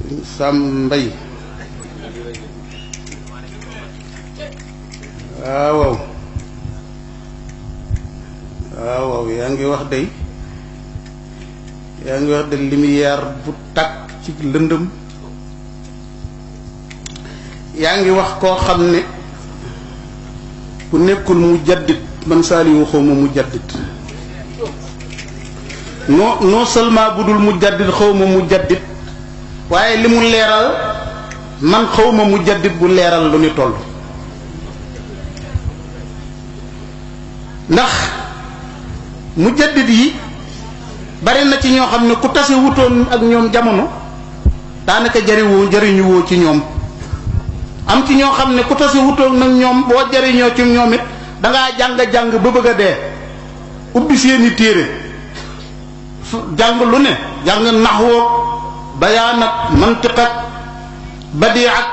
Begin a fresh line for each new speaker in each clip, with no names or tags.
Sam Mbay waaw waaw yaa ngi wax day de lumière bu takk ci lëndëm yaa ngi wax koo xam ne bu nekkul mu jaddit man Saliou xawma mu jaddit non seulement bu dul mu jaddit xawma mu jaddit waaye li mu leeral man xawma mu jaddit bu leeral lu ni toll ndax mu jaddit yi bari na ci ñoo xam ne ku tase wutoon ak ñoom jamono daanaka jariñu woo ci ñoom am ci ñoo xam ne ku tase wutoon nag ñoom boo jariñoo ci ñoom it dangaa jàng ba bëgg a dee ubbi seeni téere jàng lu ne jàng naxwoog bayaan ak mantiq ak badii ak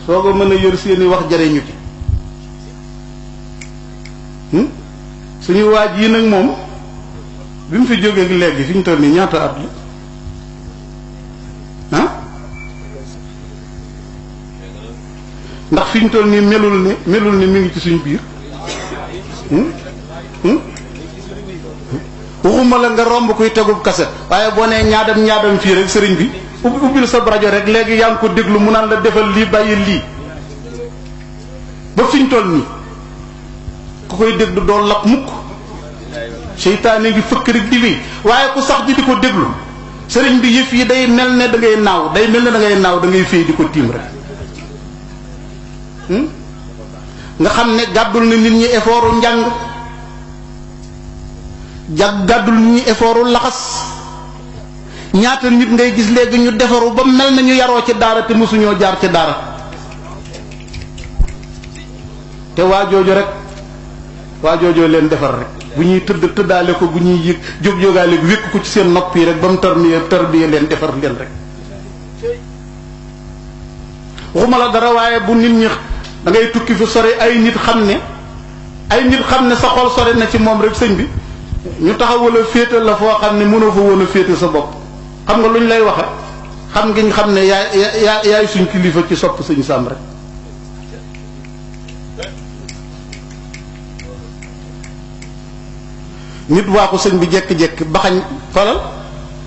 soog a mën a yor seeni wax jariñu ci suñu waaj yi nag moom bi mu fi jógee léegi fi ñu toll nii ñaata at la ndax fi ñu toll nii melul ni mi ngi ci suñu biir waxuma la nga romb kuy tegub kaset waaye boo nee ñaadam fii rek sëriñ bi ubbil sa rajo rek léegi yaa ngi ko déglu mu naan la defal lii bàyyi lii ba fi ñu toll nii ku koy déglu doo lap mukk seytaane ngi fëkk rek di wéy waaye ku sax ji di ko déglu sëriñ bi yëf yi day mel ne da ngay naaw da ngay féey di ko tiim rek nga xam ne gàddul na nit ñi effortu njàng gàddul nit ñi effortu laxas ñaata nit ngay gis léegi ñu defaru ba mel na ñu yaroo ci daara te mosuñoo jaar ci daara te waa jooju leen defar rek bu ñuy tëddaale ko bu ñuy yëg jógaale ko wékk ko ci seen nopp yi rek ba mu tarbiya leen defar leen rek waxuma la dara waaye bu nit ñi da ngay tukki fi sore ay nit xam ne sa xol sore na ci moom rek sëñ bi ñu taxawal a féetal la foo xam ne mënoo fa woon a féete sa bopp xam nga lu ñu lay waxe xam ngiñ xam ne yaay suñ kilifa ci sopp sëñ Sam rek nit waa ko sëñ bi jekki-jekki baxañ falal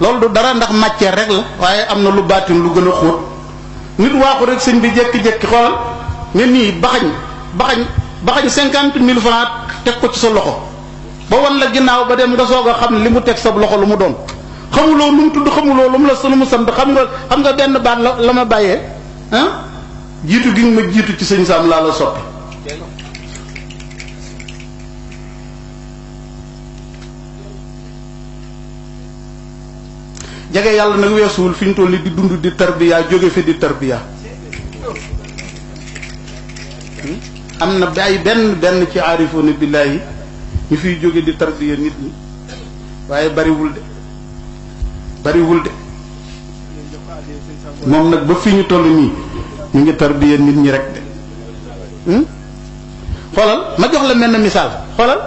loolu du dara ndax matière rek la waaye am na lu baatin lu gën a xóot nit waa ko rek sëñ bi jekki-jekki xoolal ne nii baxañ 50,000 francs teg ko ci sa loxo ba wan la ginnaaw ba dem nga soog a xam li mu teg sa loxo lu mu doon xamuloo lu mu tudd xamuloo lu mu sant xam nga benn baat la ma bàyyee jiitu gi nga ma jiitu ci sëñ Sam laa la soppi jege yàlla nag weesuwul fi ñu toll di dund di tarbiya jóge fi di tarbiya am na ay benn ci aarifoona billaahi ñu fiy jóge di tarbiya nit ñi waaye bariwul de moom nag ba fi ñu toll nii ñu ngi tarbiya nit ñi rek de xoolal ma jox la mel na misaal xoolal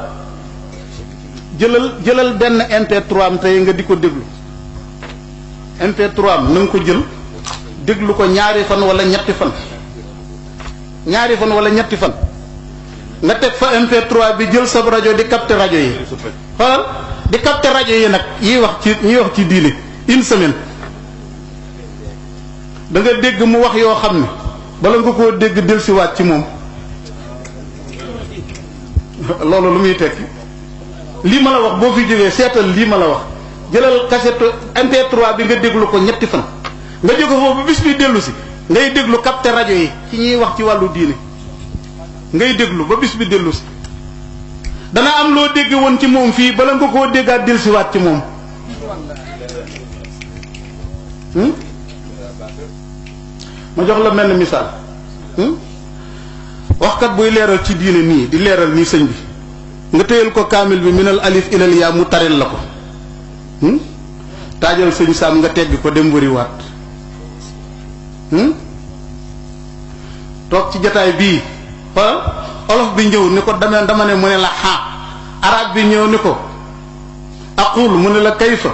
jëlal benn MP3 am tey nga di ko déglu MP3 am na nga ko jël déglu ko ñaari fan wala ñetti fan nga teg fa MP3 bi jël sa rajo di capter rajo yi xoolal di capter rajo yi nag ñiy wax ci diine une semaine da nga dégg mu wax yoo xam ne bala nga koo dégg dellusiwaat ci moom loolu lu muy tekki lii ma la wax boo fi jógee seetal lii ma la wax jëlal cassette MP3 bi nga déglu ko ñetti fan nga jóge foofu ba bis bi dellu si ngay déglu capter rajo yi ci ñuy wax ci wàllu diine ngay déglu ba bis bi dellu si dana am loo dégg woon ci moom fii bala nga koo déggaat dellusiwaat ci moom ma jox la mel ni misaal waxkat buy leeral ci diine nii di leeral nii sëñ bi nga téyal ko kaamil bi minal alif ilal yaa mu taril la ko taajal sëñ Sam nga tegg ko dem wëriwaat toog ci jataay bii olof bi ñëw ni ko dama ne mu ne la arab bi ñëw ni ko aqul mu ne la kayfa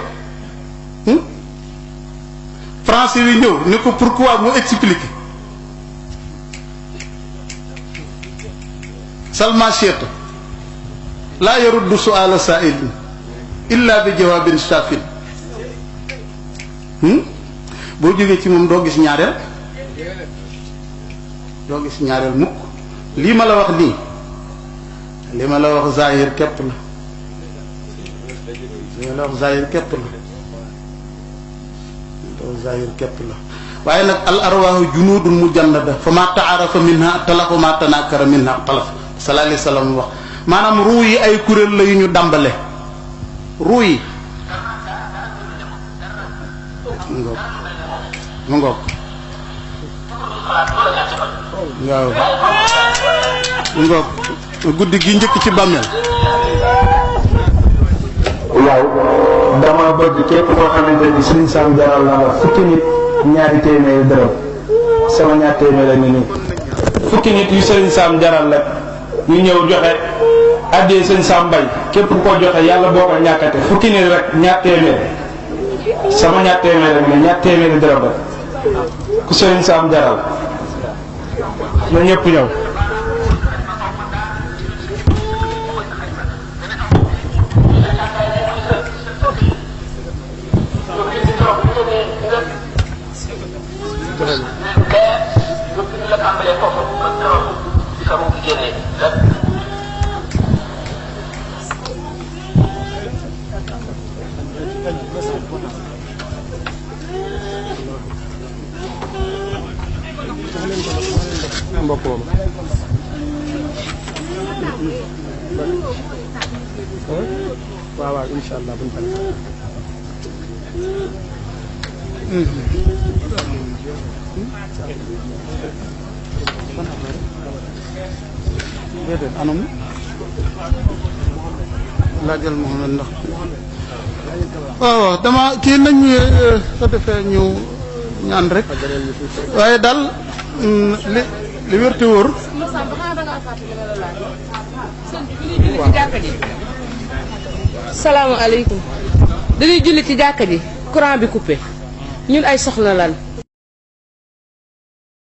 français wi ñëw ne ko pourquoi mu expliquer salma cheikh la yaruddu su'ala sa'ilin illa bi jawabin shafin boo jógee ci moom doo gis ñaareel mukk lii ma la wax nii li ma la wax zahir képp la li ma la wax zahir képp la waaye nag al arwaahu junudun mujannada fa ma taarafa minha talafa ma tanakara minha talaf sallallahu alayhi wasallam wax maanaam ruu yi ay kuréel la yu ñu dàmbale ruu yi mu ngoog waaw mu ngoog guddi gi njëkk ci bàmmeel
waaw dama bëgg képp koo xamante ni Serigne Sam jaral na la fukki nit ñaari téeméeri dërëm sama ñaar téeméer la ni nii fukki nit yu Serigne Sam jaral la ñu ñëw joxe addee Serigne Sam Mbaye képp ko joxe yàlla boo ko ñàkkate fukki nit rek ñaar téeméer sama ñaar téeméer la ni ñaar téeméeri dërëm rek ku Serigne Sam jaral na ñëpp ñëw mbokk moom waaw waaw insha allah buñ pare
déedéet anam laajal Mohamed ndax waaw dama kii nañ ko defee ñu ñaan rek waaye daal li wér te wóor
salaamaaleykum dañuy julli ci jàkka ji courant bi coupé ñun ay soxla lan